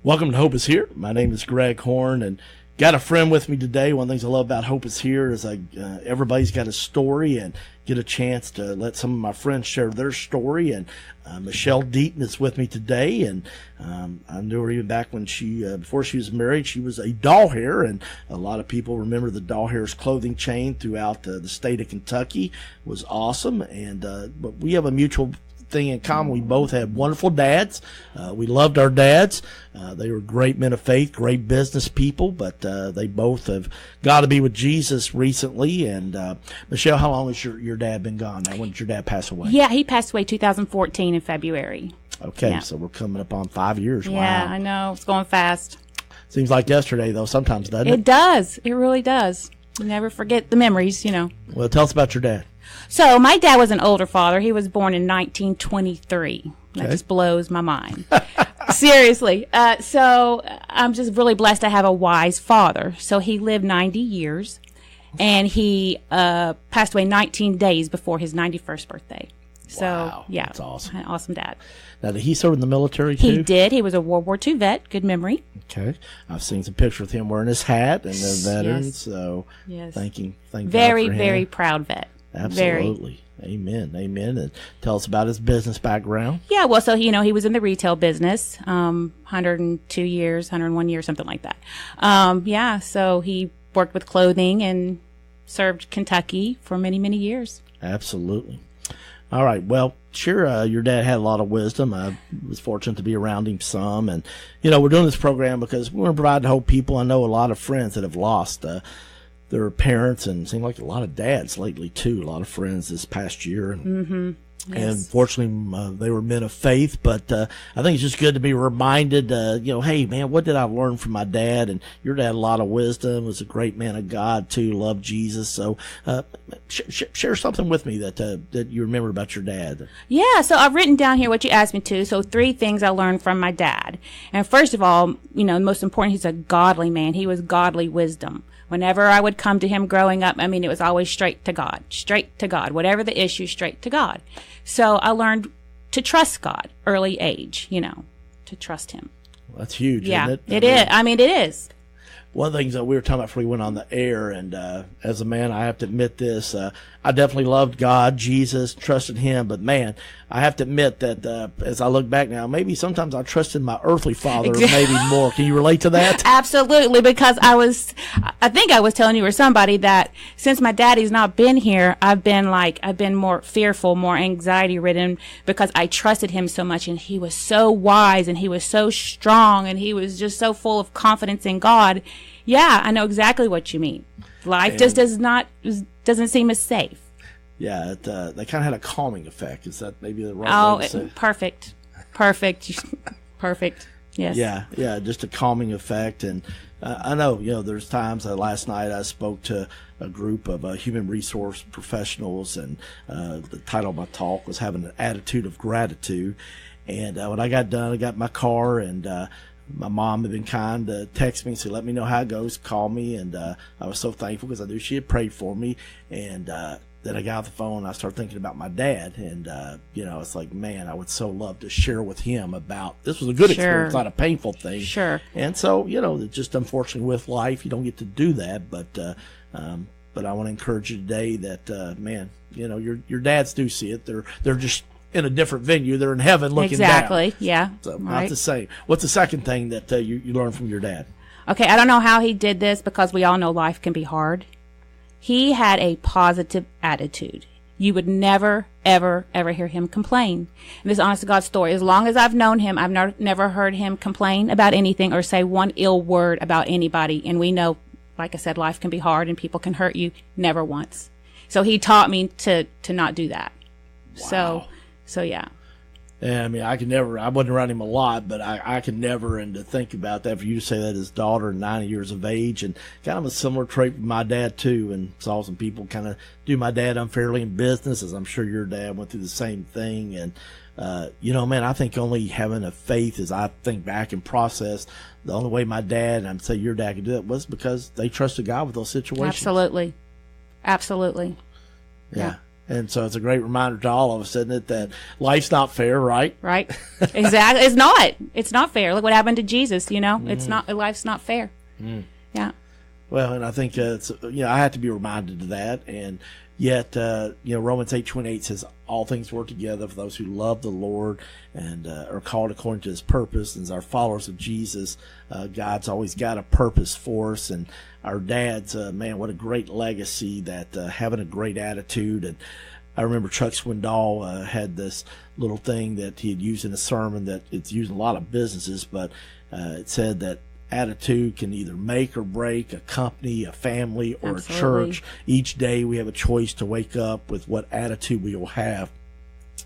Welcome to Hope is Here. My name is Greg Horn, and got a friend with me today. One of the things I love about Hope is Here is everybody's got a story, and get a chance to let some of my friends share their story. And Michelle Deaton is with me today, and I knew her even back when before she was married. She was a Dawahare, and a lot of people remember the Dawahare's clothing chain throughout the state of Kentucky. It was awesome, and but we have a mutual thing in common. We both had wonderful dads. We loved our dads. They were great men of faith, great business people, but they both have got to be with Jesus recently. And Michelle, how long has your dad been gone now? When did your dad pass away? Yeah, he passed away 2014 in February. Okay, yeah. So we're coming up on 5 years. Yeah, Wow. I know. It's going fast. Seems like yesterday, though, sometimes, doesn't it? It does. It really does. You never forget the memories, Well, tell us about your dad. So my dad was an older father. He was born in 1923. That Okay. just blows my mind. Seriously. So I'm just really blessed to have a wise father. So he lived 90 years, and he passed away 19 days before his 91st birthday. So, Wow, yeah. that's awesome. An awesome dad. Now, did he serve in the military, too? He did. He was a World War II vet. Good memory. Okay. I've seen some pictures with him wearing his hat and the veterans, Yes. so Yes. thank God Very, for him. very proud vet. Very. Absolutely. Amen. Amen. And tell us about his business background. Yeah, well, so, he was in the retail business, 102 years, 101 years, something like that. So he worked with clothing and served Kentucky for many, many years. Absolutely. All right. Well, sure, your dad had a lot of wisdom. I was fortunate to be around him some. And, we're doing this program because we want to provide hope. People, I know a lot of friends that have lost their parents, and it seemed like a lot of dads lately, too. A lot of friends this past year. And, Yes. and fortunately, they were men of faith. But I think it's just good to be reminded, hey, man, what did I learn from my dad? And your dad had a lot of wisdom, was a great man of God, too, loved Jesus. So share something with me that you remember about your dad. Yeah, so I've written down here what you asked me to. So 3 things I learned from my dad. And first of all, the most important, he's a godly man. He was godly wisdom. Whenever I would come to him growing up, it was always straight to God. Whatever the issue, straight to God. So I learned to trust God early age, to trust him. Well, that's huge, Yeah, isn't it? it is. It is. One of the things that we were talking about before we went on the air, and as a man, I have to admit this, I definitely loved God, Jesus, trusted him, but man, I have to admit that as I look back now, maybe sometimes I trusted my earthly father maybe more. Can you relate to that? Absolutely, because I think I was telling you or somebody that since my daddy's not been here, I've been more fearful, more anxiety ridden, because I trusted him so much, and he was so wise, and he was so strong, and he was just so full of confidence in God. Yeah, I know exactly what you mean. Life just doesn't seem as safe. Yeah, they kind of had a calming effect. Is that maybe the right way to say it? Perfect. Yes. Yeah, just a calming effect. And I know, there's times last night I spoke to a group of human resource professionals, and the title of my talk was having an attitude of gratitude. And when I got done, I got in my car, and my mom had been kind to text me and say, let me know how it goes, call me. And I was so thankful because I knew she had prayed for me. And then I got off the phone, and I started thinking about my dad. And, it's like, man, I would so love to share with him about, this was a good experience, not a painful thing. Sure. And so, just unfortunately with life, you don't get to do that. But I want to encourage you today that, man, your dads do see it. They're just in a different venue. They're in heaven looking down. Exactly. Yeah. So right. not the same. What's the second thing that you learned from your dad? Okay, I don't know how he did this, because we all know life can be hard. He had a positive attitude. You would never, ever, ever hear him complain. And this is honest to God story. As long as I've known him, I've never heard him complain about anything or say one ill word about anybody. And we know, like I said, life can be hard and people can hurt you. Never once. So he taught me to not do that. Wow. So yeah. Yeah, I wasn't around him a lot, but I could never, and to think about that, for you to say that his daughter, 90 years of age, and kind of a similar trait with my dad, too, and saw some people kind of do my dad unfairly in business, as I'm sure your dad went through the same thing. And, man, I think only having a faith, as I think back and process, the only way my dad, and I'd say your dad could do it, was because they trusted God with those situations. Absolutely. Yeah. And so it's a great reminder to all of us, isn't it, that life's not fair, right? Right. Exactly. It's not. It's not fair. Look what happened to Jesus, you know? It's not, life's not fair. Yeah. Well, and I think it's, I have to be reminded of that. And yet, Romans 8:28 says, all things work together for those who love the Lord and are called according to his purpose. And as our followers of Jesus, God's always got a purpose for us. And our dad's, man, what a great legacy, that having a great attitude. And I remember Chuck Swindoll had this little thing that he had used in a sermon that it's used in a lot of businesses, but it said that attitude can either make or break a company, a family, or Absolutely. a church. Each day we have a choice to wake up with what attitude we will have.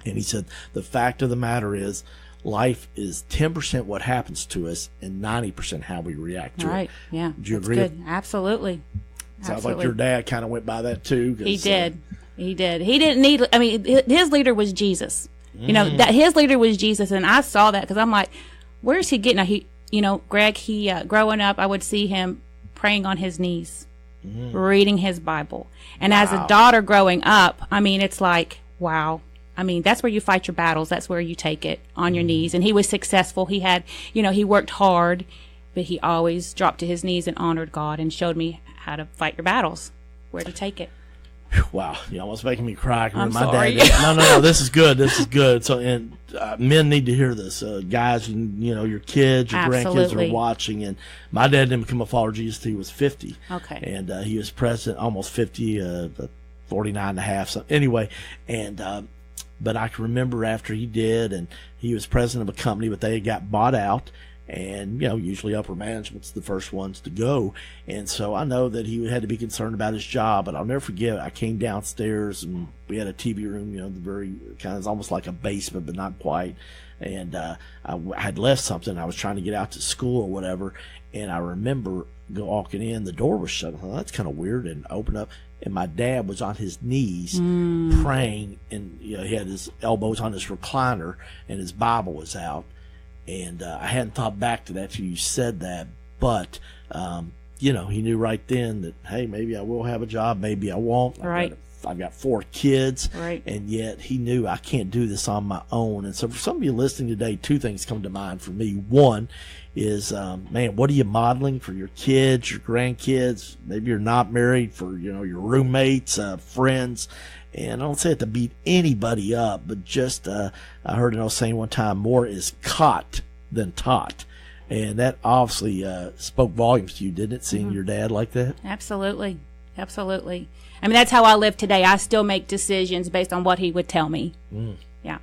And he said, the fact of the matter is, life is 10% what happens to us and 90% how we react to Right. it. Yeah. Do you That's agree? good. Absolutely. Sounds like your dad kind of went by that too. He did. He did. He didn't need, I mean, his leader was Jesus. You know, that his leader was Jesus. And I saw that because I'm like, where's he getting? Now, Greg, growing up, I would see him praying on his knees, reading his Bible. And as a daughter growing up, I mean, it's like, wow. I mean, that's where you fight your battles. That's where you take it, on your knees. And he was successful. He had, he worked hard, but he always dropped to his knees and honored God and showed me how to fight your battles, where to take it. Wow, you're almost making me cry. I'm my sorry. Dad, no, this is good. This is good. So, and men need to hear this. Guys, your kids, your grandkids Absolutely. are watching. And my dad didn't become a follower of Jesus till he was 50. Okay. And he was president, almost 50, 49 and a half. So anyway, and but I can remember after he did, and he was president of a company, but they got bought out. And, usually upper management's the first ones to go. And so I know that he had to be concerned about his job, but I'll never forget, I came downstairs and we had a TV room, the very kind of almost like a basement, but not quite. And I had left something. I was trying to get out to school or whatever. And I remember walking in, the door was shut. Oh, that's kind of weird. And opened up. And my dad was on his knees praying. And, he had his elbows on his recliner and his Bible was out. And I hadn't thought back to that till you said that. But, he knew right then that, hey, maybe I will have a job, maybe I won't. Right. I've got 4 kids. Right. And yet he knew I can't do this on my own. And so for some of you listening today, 2 things come to mind for me. One is, man, what are you modeling for your kids, your grandkids? Maybe you're not married, for, your roommates, friends. And I don't say it to beat anybody up, but just, I heard an old saying one time, more is caught than taught. And that obviously spoke volumes to you, didn't it, seeing your dad like that? Absolutely. Absolutely. I mean, that's how I live today. I still make decisions based on what he would tell me. Yeah.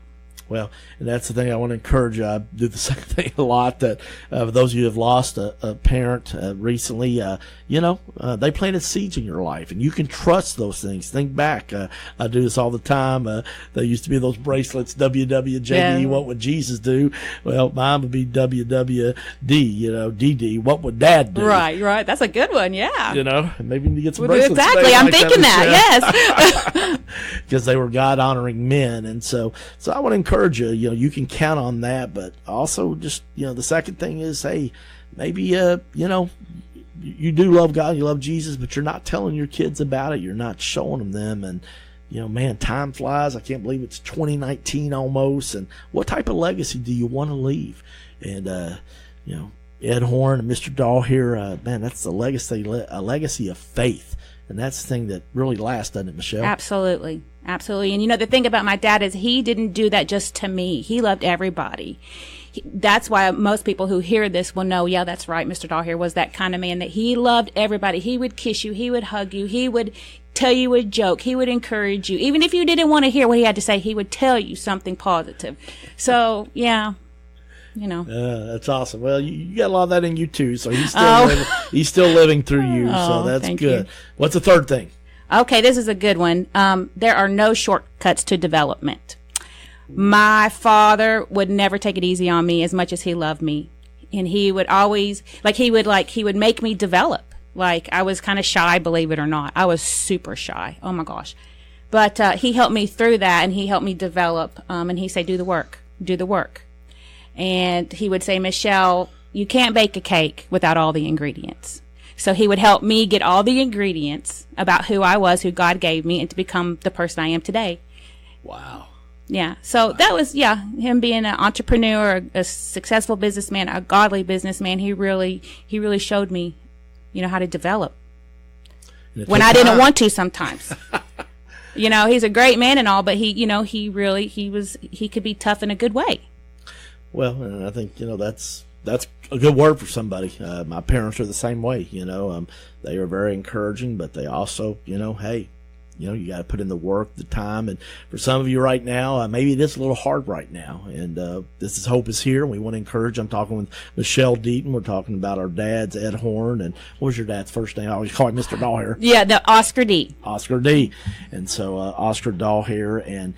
Well, and that's the thing I want to encourage you. I do the same thing a lot, that for those of you who have lost a parent recently, they planted seeds in your life, and you can trust those things. Think back. I do this all the time. There used to be those bracelets, WWJD, Yeah. what would Jesus do? Well, mine would be WWD, DD, what would Dad do? Right. That's a good one. Yeah. Maybe you need to get some Well, bracelets. exactly. made I'm like thinking that. Yes. Because they were God-honoring men. And so I want to encourage you, you can count on that. But also just, the second thing is, hey, maybe, you do love God, you love Jesus, but you're not telling your kids about it. You're not showing them. And, man, time flies. I can't believe it's 2019 almost. And what type of legacy do you want to leave? And, Ed Horn and Mr. Dawahare, man, that's a legacy of faith. And that's the thing that really lasts, doesn't it, Michelle? Absolutely. Absolutely. And the thing about my dad is he didn't do that just to me. He loved everybody. That's why most people who hear this will know, yeah, that's right. Mr. Dawahare was that kind of man, that he loved everybody. He would kiss you. He would hug you. He would tell you a joke. He would encourage you. Even if you didn't want to hear what he had to say, he would tell you something positive. So, yeah. That's awesome. Well, you got a lot of that in you too, so he's still living through you, so that's thank good. you. What's the third thing? Okay, this is a good one. There are no shortcuts to development. My father would never take it easy on me as much as he loved me. And he would always, he would make me develop. I was kind of shy, believe it or not. I was super shy. Oh my gosh. But, he helped me through that, and he helped me develop. And he said, do the work. And he would say, Michelle, you can't bake a cake without all the ingredients. So he would help me get all the ingredients about who I was, who God gave me, and to become the person I am today. Wow. Yeah. So that was, him being an entrepreneur, a successful businessman, a godly businessman. He really showed me, how to develop when I didn't want to sometimes. He's a great man and all, but he could be tough in a good way. Well, and I think, that's a good word for somebody. My parents are the same way, they are very encouraging, but they also, hey, you got to put in the work, the time. And for some of you right now, maybe it is a little hard right now. And this is Hope is Here. We want to encourage. I'm talking with Michelle Deaton. We're talking about our dads, Ed Horn. And what was your dad's first name? I always call him Mr. Dawahare. Yeah, the Oscar D. Oscar D. And so Oscar Dawahare. And,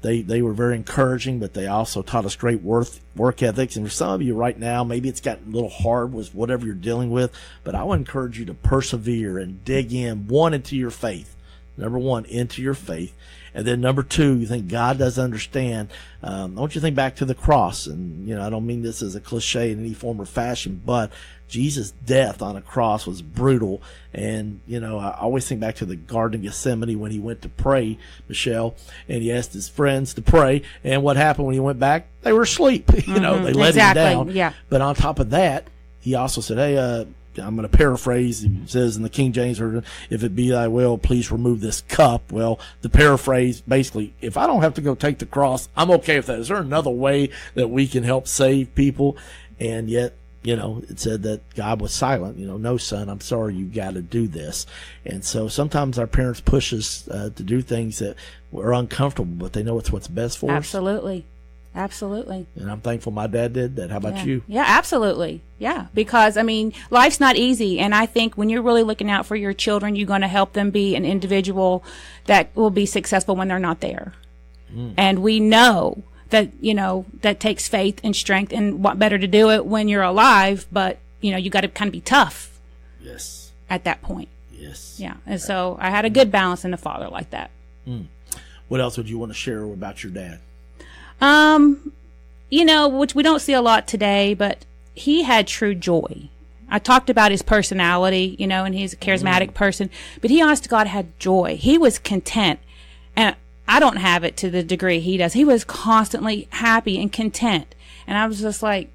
they were very encouraging, but they also taught us great work ethics. And for some of you right now, maybe it's gotten a little hard with whatever you're dealing with. But I would encourage you to persevere and dig in, into your faith. Number one, into your faith. And then number two, you think God does understand. I want you to think back to the cross. And, I don't mean this as a cliche in any form or fashion, but Jesus' death on a cross was brutal. And, I always think back to the Garden of Gethsemane when he went to pray, Michelle, and he asked his friends to pray. And what happened when he went back? They were asleep. They let him down. Yeah. But on top of that, he also said, hey, I'm going to paraphrase. It says in the King James Version, if it be thy will, please remove this cup. Well, the paraphrase, basically, if I don't have to go take the cross, I'm okay with that. Is there another way that we can help save people? And yet, it said that God was silent. No, son, I'm sorry, you got to do this. And so sometimes our parents push us to do things that are uncomfortable, but they know it's what's best for us. Absolutely. And I'm thankful my dad did that. How about you? Yeah, absolutely. Yeah, because, life's not easy. And I think when you're really looking out for your children, you're going to help them be an individual that will be successful when they're not there. And we know that, that takes faith and strength, and what better to do it when you're alive. But, you got to kind of be tough. Yes. At that point. Yes. Yeah. And so I had a good balance in a father like that. What else would you want to share about your dad? Which we don't see a lot today, but he had true joy. I talked about his personality, and he's a charismatic person, but he, honest to God, had joy. He was content, and I don't have it to the degree he does. He was constantly happy and content, and I was just like,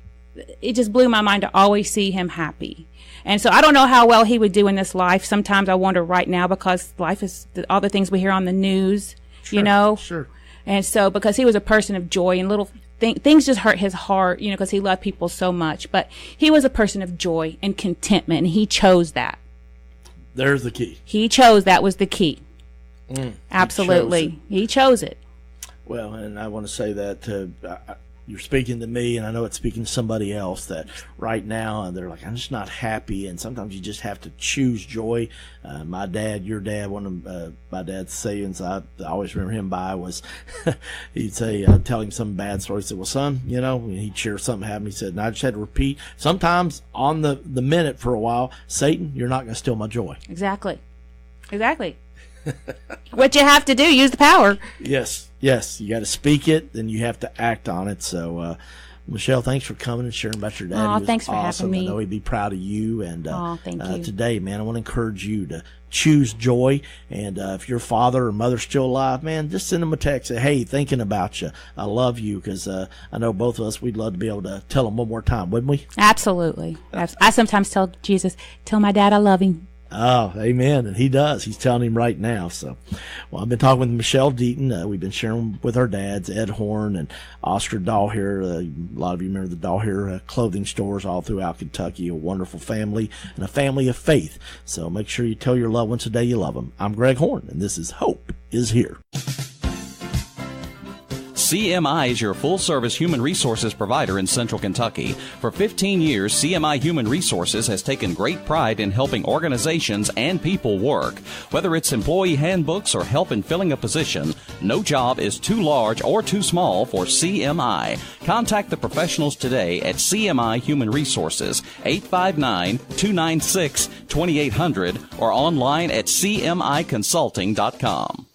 it just blew my mind to always see him happy. And so I don't know how well he would do in this life. Sometimes I wonder right now, because life is all the things we hear on the news, Sure. And so, because he was a person of joy, and little things just hurt his heart, because he loved people so much. But he was a person of joy and contentment, and he chose that. There's the key. He chose that was the key. Absolutely. He chose it. Well, and I want to say that you're speaking to me, and I know it's speaking to somebody else, that right now they're like, I'm just not happy. And sometimes you just have to choose joy. My dad, your dad, one of my dad's sayings I always remember him by was, he'd say, telling some bad story, he said, well, son, and he'd share something happened. He said, and I just had to repeat, sometimes on the minute for a while, Satan, you're not going to steal my joy. Exactly. What you have to do, use the power. Yes, you got to speak it, then you have to act on it. So, Michelle, thanks for coming and sharing about your dad. Thanks for having me. I know he'd be proud of you. And thank you. Today, man, I want to encourage you to choose joy. And if your father or mother's still alive, man, just send them a text. Say, hey, thinking about you. I love you, because I know both of us, we'd love to be able to tell them one more time, wouldn't we? Absolutely. I sometimes tell Jesus, tell my dad I love him. Oh, amen. And he does. He's telling him right now. So, well, I've been talking with Michelle Deaton. We've been sharing with our dads, Ed Horn and Oscar Dawahare. A lot of you remember the Dawahare clothing stores all throughout Kentucky. A wonderful family and a family of faith. So make sure you tell your loved ones today you love them. I'm Greg Horn, and this is Hope is Here. CMI is your full-service human resources provider in Central Kentucky. For 15 years, CMI Human Resources has taken great pride in helping organizations and people work. Whether it's employee handbooks or help in filling a position, no job is too large or too small for CMI. Contact the professionals today at CMI Human Resources, 859-296-2800, or online at cmiconsulting.com.